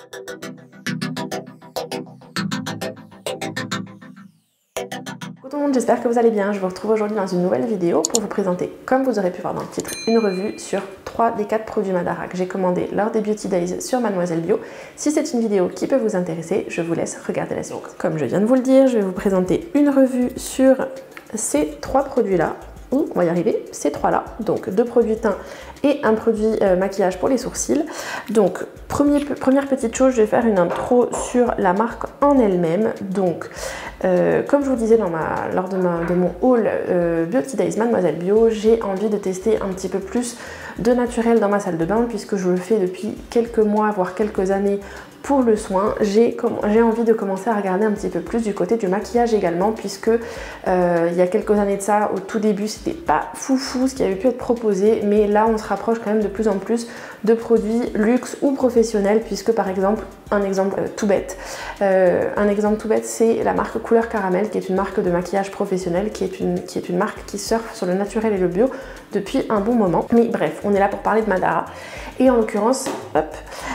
Coucou tout le monde, j'espère que vous allez bien. Je vous retrouve aujourd'hui dans une nouvelle vidéo pour vous présenter, comme vous aurez pu voir dans le titre, une revue sur 3 des 4 produits Madara que j'ai commandés lors des Beauty Days sur Mademoiselle Bio. Si c'est une vidéo qui peut vous intéresser, je vous laisse regarder la suite. Comme je viens de vous le dire, je vais vous présenter une revue sur ces 3 produits-là. On va y arriver, ces 3-là. Donc 2 produits teint et un produit maquillage pour les sourcils. Donc première petite chose, je vais faire une intro sur la marque en elle-même. Donc comme je vous disais lors de mon haul Beauty Days Mademoiselle Bio, j'ai envie de tester un petit peu plus de naturel dans ma salle de bain puisque je le fais depuis quelques mois voire quelques années pour le soin. J'ai envie de commencer à regarder un petit peu plus du côté du maquillage également, puisque il y a quelques années de ça, au tout début, c'était pas foufou ce qui avait pu être proposé, mais là on se rapproche quand même de plus en plus de produits luxe ou professionnels, puisque par exemple, un exemple tout bête, c'est la marque Couleur Caramel, qui est une marque de maquillage professionnel, qui est une marque qui surfe sur le naturel et le bio depuis un bon moment. Mais bref, on est là pour parler de Madara. Et en l'occurrence,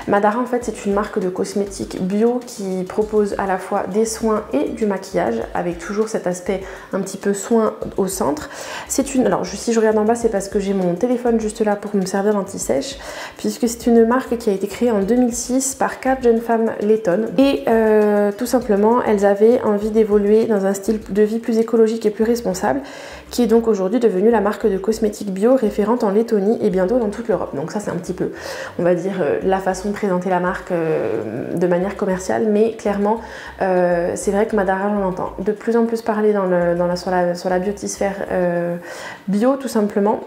Madara en fait c'est une marque de cosmétiques bio qui propose à la fois des soins et du maquillage, avec toujours cet aspect un petit peu soin au centre. Alors si je regarde en bas, c'est parce que j'ai mon téléphone juste là pour me servir d'anti-sèche, puisque c'est une marque qui a été créée en 2006 par 4 jeunes femmes lettonnes. Et tout simplement, elles avaient envie d'évoluer dans un style de vie plus écologique et plus responsable, qui est donc aujourd'hui devenue la marque de cosmétiques bio référente en Lettonie et bientôt dans toute l'Europe. Donc ça c'est un petit peu, on va dire, la façon de présenter la marque de manière commerciale, mais clairement c'est vrai que Madara, on entend de plus en plus parler sur la beautysphère bio tout simplement.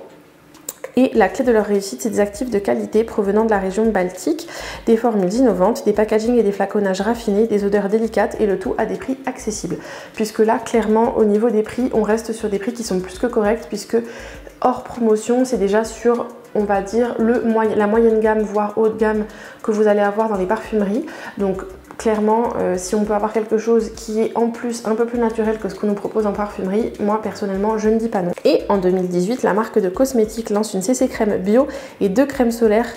Et la clé de leur réussite, c'est des actifs de qualité provenant de la région baltique, des formules innovantes, des packagings et des flaconnages raffinés, des odeurs délicates et le tout à des prix accessibles. Puisque là, clairement, au niveau des prix, on reste sur des prix qui sont plus que corrects, puisque hors promotion, c'est déjà sur, on va dire, la moyenne gamme, voire haute gamme que vous allez avoir dans les parfumeries. Donc clairement, si on peut avoir quelque chose qui est en plus un peu plus naturel que ce qu'on nous propose en parfumerie, moi personnellement je ne dis pas non. Et en 2018, la marque de cosmétiques lance une CC crème bio et 2 crèmes solaires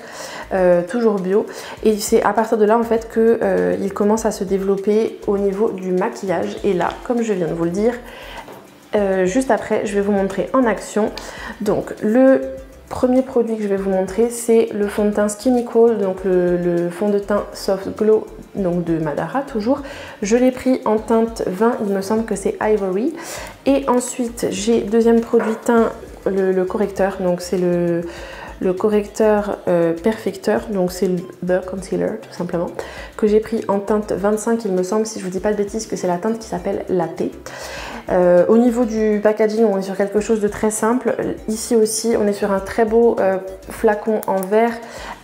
toujours bio, et c'est à partir de là en fait que il commence à se développer au niveau du maquillage. Et là, comme je viens de vous le dire, juste après je vais vous montrer en action. Donc le premier produit que je vais vous montrer, c'est le fond de teint Skin Equal, donc le fond de teint Soft Glow, donc de Madara toujours. Je l'ai pris en teinte 20, il me semble que c'est Ivory. Et ensuite j'ai deuxième produit teint, le correcteur, donc c'est le correcteur perfecteur, donc c'est The Concealer tout simplement, que j'ai pris en teinte 25, il me semble, si je vous dis pas de bêtises, que c'est la teinte qui s'appelle Latte. Au niveau du packaging, on est sur quelque chose de très simple. Ici aussi, on est sur un très beau flacon en verre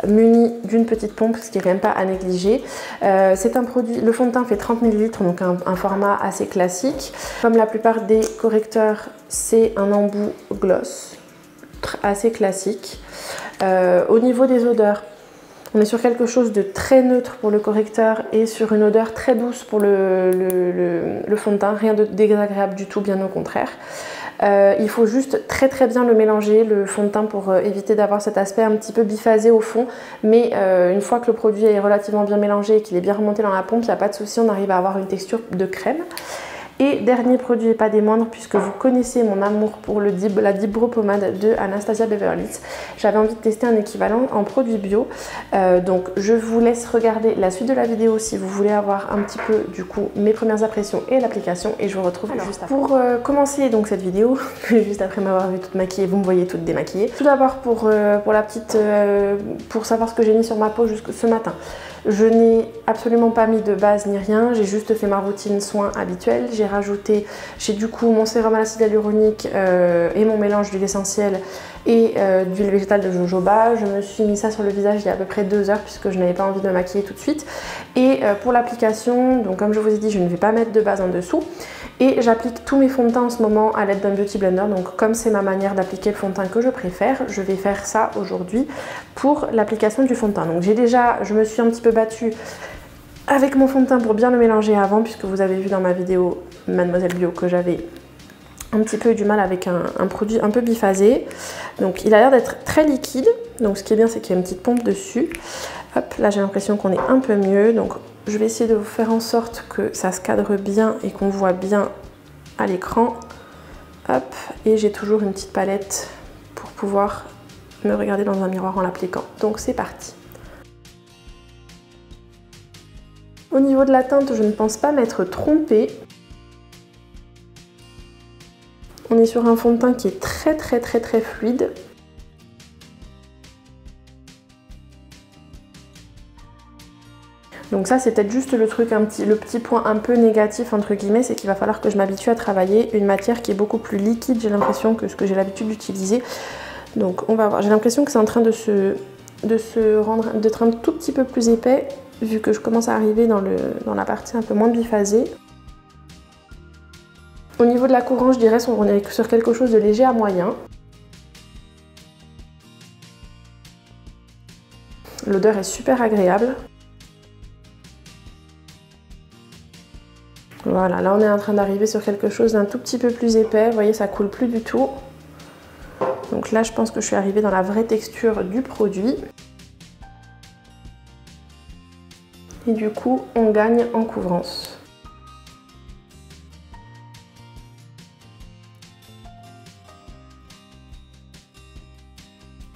muni d'une petite pompe, ce qui n'est quand même pas à négliger. C'est un produit, le fond de teint fait 30 ml, donc un format assez classique. Comme la plupart des correcteurs, c'est un embout gloss, assez classique. Au niveau des odeurs, on est sur quelque chose de très neutre pour le correcteur et sur une odeur très douce pour le fond de teint. Rien de désagréable du tout, bien au contraire. Il faut juste très bien le mélanger, le fond de teint, pour éviter d'avoir cet aspect un petit peu biphasé au fond. Mais une fois que le produit est relativement bien mélangé et qu'il est bien remonté dans la pompe, il n'y a pas de souci, on arrive à avoir une texture de crème. Et dernier produit et pas des moindres, puisque vous connaissez mon amour pour la Deep Brow Pommade de Anastasia Beverly Hills. J'avais envie de tester un équivalent en produit bio. Donc je vous laisse regarder la suite de la vidéo si vous voulez avoir un petit peu du coup mes premières impressions et l'application, et je vous retrouve juste après. Pour commencer donc cette vidéo, juste après m'avoir vu toute maquillée, vous me voyez toute démaquillée. Tout d'abord pour savoir ce que j'ai mis sur ma peau jusque ce matin. Je n'ai absolument pas mis de base ni rien, j'ai juste fait ma routine soin habituelle. J'ai du coup mon sérum à l'acide hyaluronique et mon mélange d'huile essentielle et d'huile végétale de jojoba. Je me suis mis ça sur le visage il y a à peu près 2 heures puisque je n'avais pas envie de me maquiller tout de suite. Et pour l'application, donc comme je vous ai dit, je ne vais pas mettre de base en dessous. Et j'applique tous mes fonds de teint en ce moment à l'aide d'un Beauty Blender. Donc comme c'est ma manière d'appliquer le fond de teint que je préfère, je vais faire ça aujourd'hui pour l'application du fond de teint. Donc je me suis un petit peu battue avec mon fond de teint pour bien le mélanger avant, puisque vous avez vu dans ma vidéo Mademoiselle Bio que j'avais un petit peu eu du mal avec un produit un peu biphasé. Donc il a l'air d'être très liquide, donc ce qui est bien c'est qu'il y a une petite pompe dessus. Hop, là j'ai l'impression qu'on est un peu mieux, donc je vais essayer de vous faire en sorte que ça se cadre bien et qu'on voit bien à l'écran. Hop, et j'ai toujours une petite palette pour pouvoir me regarder dans un miroir en l'appliquant. Donc c'est parti. Au niveau de la teinte, je ne pense pas m'être trompée. On est sur un fond de teint qui est très fluide. Donc ça c'est peut-être juste le truc, le petit point un peu négatif entre guillemets, c'est qu'il va falloir que je m'habitue à travailler une matière qui est beaucoup plus liquide, j'ai l'impression, que ce que j'ai l'habitude d'utiliser. Donc on va voir, j'ai l'impression que c'est en train d'être un tout petit peu plus épais, vu que je commence à arriver dans la partie un peu moins biphasée. Au niveau de la couvrance, je dirais qu'on est sur quelque chose de léger à moyen. L'odeur est super agréable. Voilà, là on est en train d'arriver sur quelque chose d'un tout petit peu plus épais. Vous voyez, ça coule plus du tout. Donc là, je pense que je suis arrivée dans la vraie texture du produit. Et du coup, on gagne en couvrance.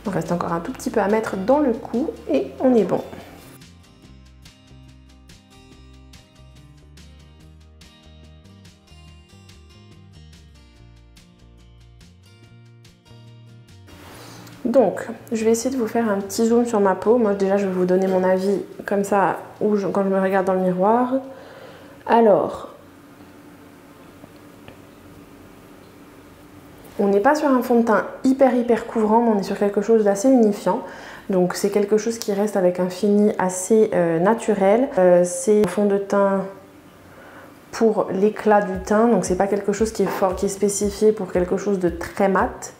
Il reste encore un tout petit peu à mettre dans le cou et on est bon. Donc, je vais essayer de vous faire un petit zoom sur ma peau. Moi, déjà, je vais vous donner mon avis comme ça, quand je me regarde dans le miroir. Alors, on n'est pas sur un fond de teint hyper couvrant, mais on est sur quelque chose d'assez unifiant. Donc, c'est quelque chose qui reste avec un fini assez naturel. C'est un fond de teint pour l'éclat du teint, donc c'est pas quelque chose qui est spécifié pour quelque chose de très mat.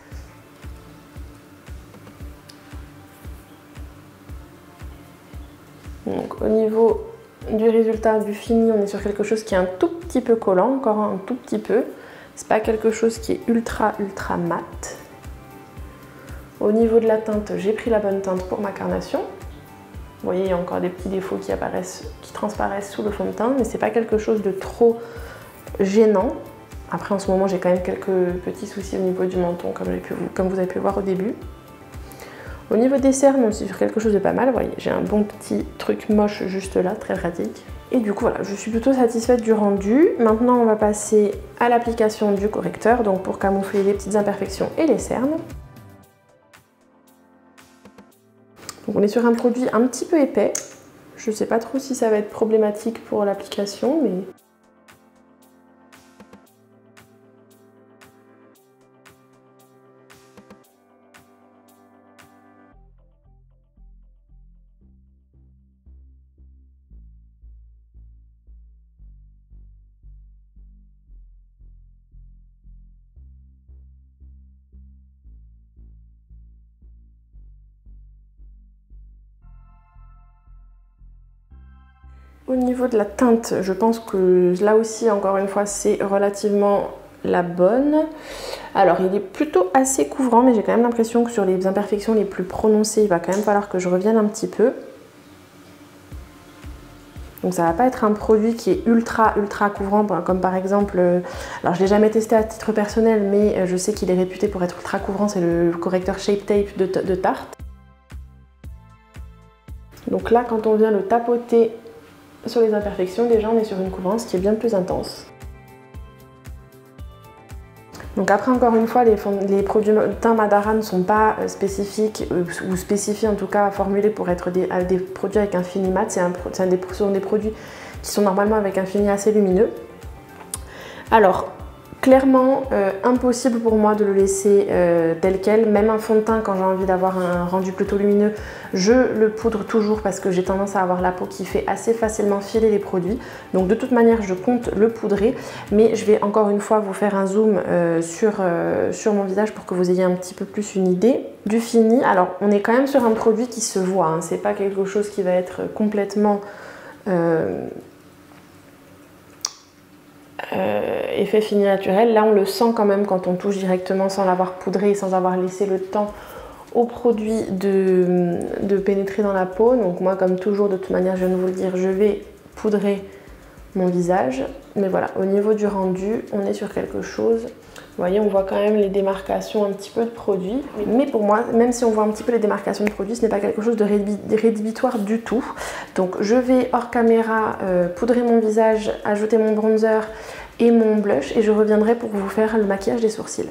Donc au niveau du résultat du fini, on est sur quelque chose qui est un tout petit peu collant, encore un tout petit peu. C'est pas quelque chose qui est ultra mat. Au niveau de la teinte, j'ai pris la bonne teinte pour ma carnation. Vous voyez, il y a encore des petits défauts qui transparaissent sous le fond de teint, mais c'est pas quelque chose de trop gênant. Après, en ce moment, j'ai quand même quelques petits soucis au niveau du menton, comme vous avez pu voir au début. Au niveau des cernes, on est sur quelque chose de pas mal. Vous voyez, j'ai un bon petit truc moche juste là, très pratique. Et du coup, voilà, je suis plutôt satisfaite du rendu. Maintenant, on va passer à l'application du correcteur, donc pour camoufler les petites imperfections et les cernes. Donc on est sur un produit un petit peu épais. Je ne sais pas trop si ça va être problématique pour l'application, mais... Au niveau de la teinte, je pense que là aussi, encore une fois, c'est relativement la bonne. Alors, il est plutôt assez couvrant, mais j'ai quand même l'impression que sur les imperfections les plus prononcées, il va quand même falloir que je revienne un petit peu. Donc ça va pas être un produit qui est ultra couvrant, comme par exemple, alors je l'ai jamais testé à titre personnel, mais je sais qu'il est réputé pour être ultra couvrant, c'est le correcteur Shape Tape de Tarte. Donc là, quand on vient le tapoter sur les imperfections, déjà on est sur une couvrance qui est bien plus intense. Donc après, encore une fois, les produits teint Madara ne sont pas spécifiques, ou spécifiés en tout cas, formulés pour être des produits avec un fini mat. Ce sont des produits qui sont normalement avec un fini assez lumineux. Alors, clairement, impossible pour moi de le laisser tel quel. Même un fond de teint, quand j'ai envie d'avoir un rendu plutôt lumineux, je le poudre toujours parce que j'ai tendance à avoir la peau qui fait assez facilement filer les produits. Donc de toute manière, je compte le poudrer. Mais je vais encore une fois vous faire un zoom sur mon visage pour que vous ayez un petit peu plus une idée du fini. Alors, on est quand même sur un produit qui se voit, hein. C'est pas quelque chose qui va être complètement... effet fini naturel. Là on le sent quand même quand on touche directement sans l'avoir poudré et sans avoir laissé le temps au produit de pénétrer dans la peau. Donc moi, comme toujours, de toute manière, je viens de vous le dire, je vais poudrer mon visage. Mais voilà, au niveau du rendu, on est sur quelque chose. Vous voyez, on voit quand même les démarcations un petit peu de produit. Mais pour moi, même si on voit un petit peu les démarcations de produit, ce n'est pas quelque chose de rédhibitoire du tout. Donc je vais hors caméra poudrer mon visage, ajouter mon bronzer et mon blush. Et je reviendrai pour vous faire le maquillage des sourcils.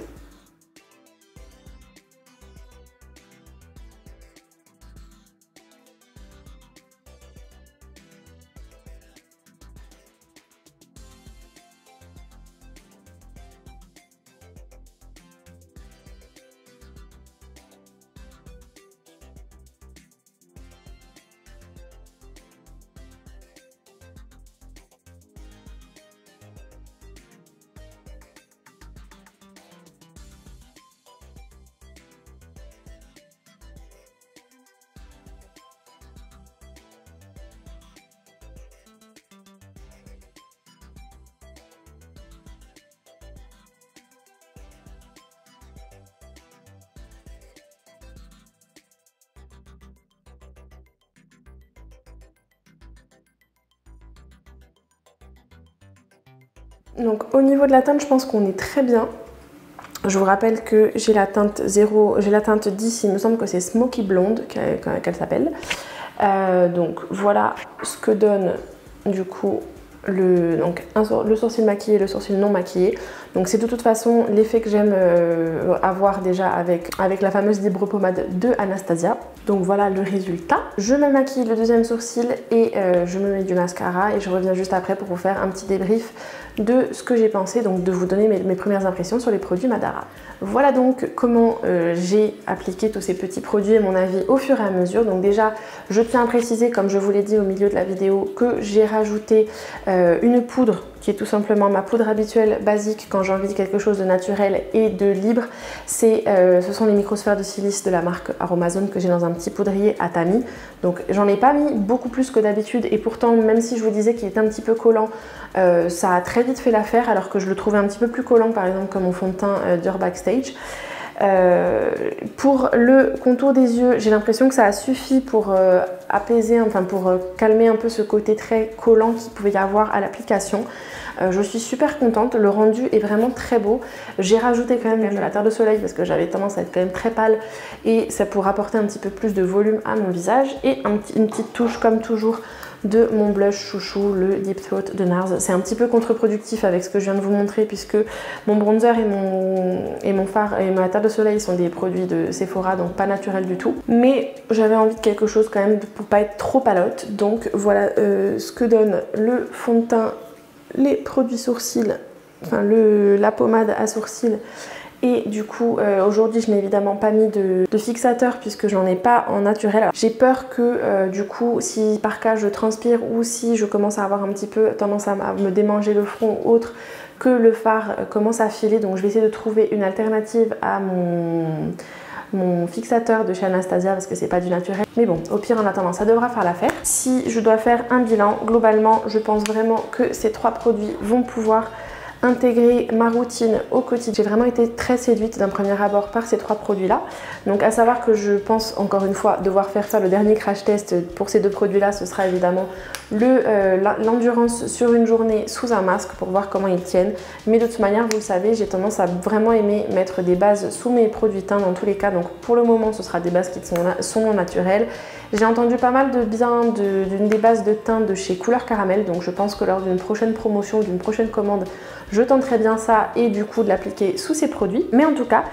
Donc au niveau de la teinte, je pense qu'on est très bien. Je vous rappelle que j'ai la teinte 0, j'ai la teinte 10, il me semble que c'est Smoky Blonde qu'elle s'appelle. Donc voilà ce que donne du coup le sourcil maquillé et le sourcil non maquillé. Donc c'est de toute façon l'effet que j'aime avoir déjà avec la fameuse Libre Pommade de Anastasia. Donc voilà le résultat. Je me maquille le deuxième sourcil et je me mets du mascara et je reviens juste après pour vous faire un petit débrief de ce que j'ai pensé, donc de vous donner mes premières impressions sur les produits Madara. Voilà donc comment j'ai appliqué tous ces petits produits et mon avis au fur et à mesure. Donc déjà, je tiens à préciser, comme je vous l'ai dit au milieu de la vidéo, que j'ai rajouté une poudre qui est tout simplement ma poudre habituelle basique quand j'ai envie de quelque chose de naturel et de libre. Ce sont les microsphères de silice de la marque Aromazone que j'ai dans un petit poudrier Atami. Donc j'en ai pas mis beaucoup plus que d'habitude et pourtant même si je vous disais qu'il était un petit peu collant, ça a très vite fait l'affaire alors que je le trouvais un petit peu plus collant par exemple que mon fond de teint d'Urban Stage. Pour le contour des yeux, j'ai l'impression que ça a suffi pour apaiser, enfin pour calmer un peu ce côté très collant qu'il pouvait y avoir à l'application. Je suis super contente, le rendu est vraiment très beau. J'ai rajouté quand même de la terre de soleil parce que j'avais tendance à être quand même très pâle et ça pour apporter un petit peu plus de volume à mon visage et une petite touche comme toujours de mon blush chouchou, le Deep Throat de NARS. C'est un petit peu contre-productif avec ce que je viens de vous montrer puisque mon bronzer et mon fard et ma terre de soleil sont des produits de Sephora, donc pas naturels du tout. Mais j'avais envie de quelque chose quand même pour pas être trop palote. Donc voilà ce que donne le fond de teint, les produits sourcils, enfin la pommade à sourcils. Et du coup, aujourd'hui, je n'ai évidemment pas mis de fixateur puisque j'en ai pas en naturel. J'ai peur que du coup, si par cas je transpire ou si je commence à avoir un petit peu tendance à me démanger le front ou autre, que le fard commence à filer. Donc je vais essayer de trouver une alternative à mon fixateur de chez Anastasia parce que c'est pas du naturel. Mais bon, au pire en attendant, ça devra faire l'affaire. Si je dois faire un bilan, globalement, je pense vraiment que ces trois produits vont pouvoir intégrer ma routine au quotidien. J'ai vraiment été très séduite d'un premier abord par ces trois produits là. Donc à savoir que je pense encore une fois devoir faire ça, le dernier crash test pour ces deux produits là, ce sera évidemment l'endurance sur une journée sous un masque pour voir comment ils tiennent. Mais de toute manière, vous le savez, j'ai tendance à vraiment aimer mettre des bases sous mes produits teints dans tous les cas. Donc pour le moment, ce sera des bases qui sont non naturelles. J'ai entendu pas mal de bien d'une des bases de teint de chez Couleur Caramel. Donc je pense que lors d'une prochaine promotion, d'une prochaine commande, je tenterai bien ça et du coup de l'appliquer sous ces produits. Mais en tout cas,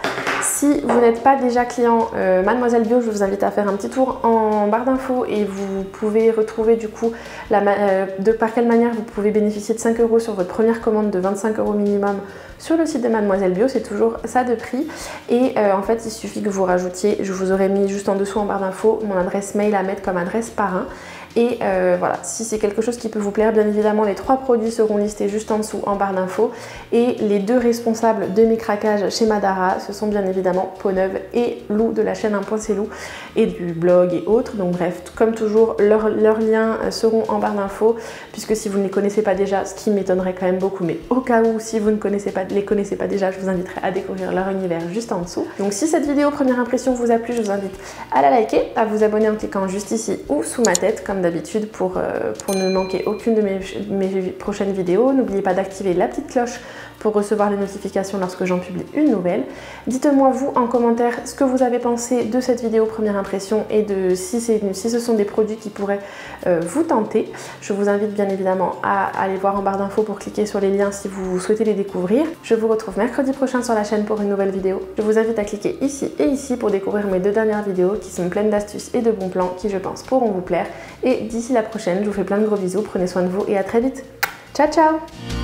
si vous n'êtes pas déjà client Mademoiselle Bio, je vous invite à faire un petit tour en barre d'infos et vous pouvez retrouver du coup par quelle manière vous pouvez bénéficier de 5 € sur votre première commande de 25 € minimum sur le site de Mademoiselle Bio. C'est toujours ça de prix. Et en fait, il suffit que vous rajoutiez, je vous aurais mis juste en dessous en barre d'infos mon adresse mail à mettre comme adresse parrain. Et voilà, si c'est quelque chose qui peut vous plaire, bien évidemment les 3 produits seront listés juste en dessous en barre d'infos. Et les 2 responsables de mes craquages chez Madara, ce sont bien évidemment Peau-Neuve et Lou de la chaîne Un Point C'est Lou et du blog et autres. Donc bref, comme toujours, leurs liens seront en barre d'infos, puisque si vous ne les connaissez pas déjà, ce qui m'étonnerait quand même beaucoup, mais au cas où, si vous ne les connaissez pas déjà, je vous inviterai à découvrir leur univers juste en dessous. Donc si cette vidéo première impression vous a plu, je vous invite à la liker, à vous abonner en cliquant juste ici ou sous ma tête, comme d'habitude, pour ne manquer aucune de mes prochaines vidéos. N'oubliez pas d'activer la petite cloche pour recevoir les notifications lorsque j'en publie une nouvelle. Dites-moi vous en commentaire ce que vous avez pensé de cette vidéo première impression et de si ce sont des produits qui pourraient vous tenter. Je vous invite bien évidemment à aller voir en barre d'infos pour cliquer sur les liens si vous souhaitez les découvrir. Je vous retrouve mercredi prochain sur la chaîne pour une nouvelle vidéo. Je vous invite à cliquer ici et ici pour découvrir mes 2 dernières vidéos qui sont pleines d'astuces et de bons plans qui, je pense, pourront vous plaire. Et d'ici la prochaine, je vous fais plein de gros bisous, prenez soin de vous et à très vite. Ciao ciao!